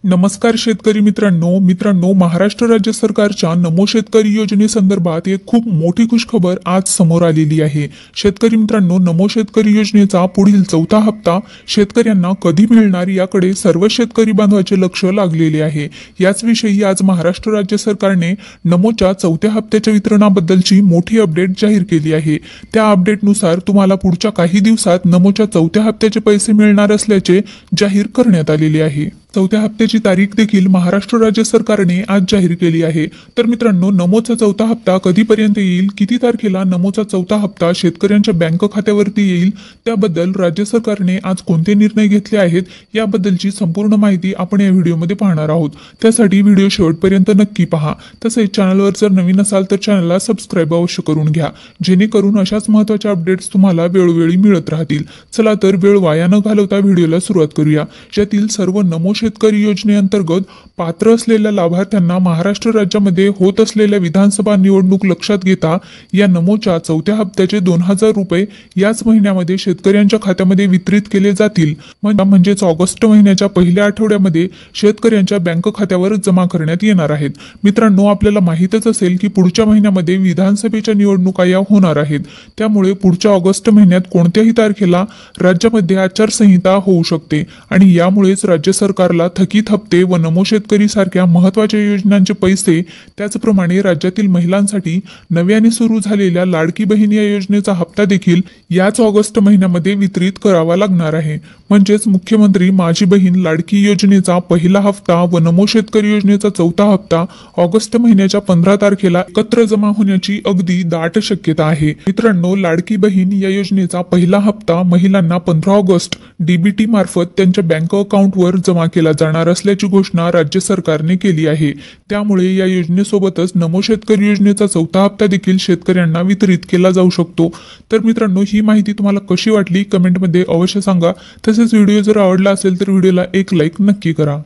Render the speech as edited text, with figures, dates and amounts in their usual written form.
नमस्कार शेतकरी मित्रांनो महाराष्ट्र राज्य सरकारच्या नमो शेतकरी योजनेसंदर्भात एक खूप मोठी खुशखबर आज समोर आलेली आहे। शेतकरी मित्रांनो, नमो शेतकरी योजनेचा पुढील चौथा हप्ता शेतकऱ्यांना कधी मिळणार याकडे सर्व शेतकरी बांधवाचे लक्ष लागलेले आहे। याच विषयी आज महाराष्ट्र राज्य सरकारने नमोच्या चौथ्या हप्त्याच्या वितरणाबद्दलची मोठी अपडेट जाहीर केली आहे। त्या अपडेटनुसार तुम्हाला पुढच्या काही दिवसात नमोच्या चौथ्या हप्त्याचे पैसे मिळणार असल्याचे जाहीर करण्यात आलेले आहे। चौथ्या हप्त्याची तारीख देखील महाराष्ट्र राज्य सरकारने आज जाहीर केली आहे। तर मित्रांनो, नमोचा चौथा हप्ता कधीपर्यंत येईल, किती तारखेला नमोचा चौथा हप्ता शेतकऱ्यांच्या बँक खात्यावरती येईल, त्याबद्दल राज्य सरकारने आज कोणते निर्णय घेतले आहेत याबद्दलची संपूर्ण माहिती आपण या व्हिडिओमध्ये पाहणार आहोत। त्यासाठी व्हिडिओ शेवटपर्यंत नक्की पहा। तसेच चॅनलवर जर नवीन असाल तर चॅनलला सबस्क्राईब अवश्य करून घ्या, जेणेकरून अशाच महत्त्वाच्या अपडेट्स तुम्हाला वेळोवेळी मिळत राहतील। चला तर वेळ वाया न घालवता व्हिडिओला सुरुवात करूया। ज्यातील सर्व नमो शेतकरी योजनेअंतर्गत पात्र असलेल्या लाभार्थ्यांना महाराष्ट्र राज्यामध्ये होत असलेल्या विधानसभा निवडणूक लक्षात घेता या नमोच्या चौथ्या हप्त्याचे 2000 रुपये याच महिन्यामध्ये शेतकऱ्यांच्या खात्यामध्ये वितरित केले जातील। म्हणजेच ऑगस्ट महिन्याच्या पहिल्या आठवड्यामध्ये शेतकऱ्यांच्या बँक खात्यावर जमा करण्यात येणार आहेत। मित्रांनो, आपल्याला माहितच असेल की पुढच्या महिन्यामध्ये विधानसभेच्या निवडणुका या होणार आहेत। त्यामुळे पुढच्या ऑगस्ट महिन्यात कोणत्याही तारखेला राज्यामध्ये आचारसंहिता होऊ शकते आणि यामुळेच राज्य सरकारला थकीत हप्ते व नमो शेतकरी सारख्या महत्त्वाच्या योजनांचे पैसे, त्याचप्रमाणे राज्यातील महिलांसाठी नव्याने सुरू झालेल्या लाडकी बहीण या योजनेचा हप्ता देखील याच ऑगस्ट महिन्यामध्ये वितरित करावा लागणार आहे। म्हणजेच मुख्यमंत्री माझी बहीण लाडकी योजनेचा पहिला हप्ता व नमो शेतकरी योजनेचा चौथा हप्ता ऑगस्ट महिन्याच्या 15 तारखेला एकत्र जमा होण्याची अगदी दाट शक्यता आहे। मित्रांनो, लाडकी बहीण या योजनेचा पहिला हप्ता महिलांना 15 ऑगस्ट डीबीटी मार्फत त्यांच्या बँक अकाउंटवर जमा केला जाणार असल्याची घोषणा राज्य सरकारने केली आहे। त्यामुळे या योजनेसोबतच नमो शेतकरी योजनेचा चौथा हप्ता देखील शेतकऱ्यांना वितरित केला जाऊ शकतो। तर मित्रांनो, ही माहिती तुम्हाला कशी वाटली कमेंटमध्ये अवश्य सांगा। तसेच व्हिडिओ जर आवडला असेल तर व्हिडिओला एक लाईक नक्की करा।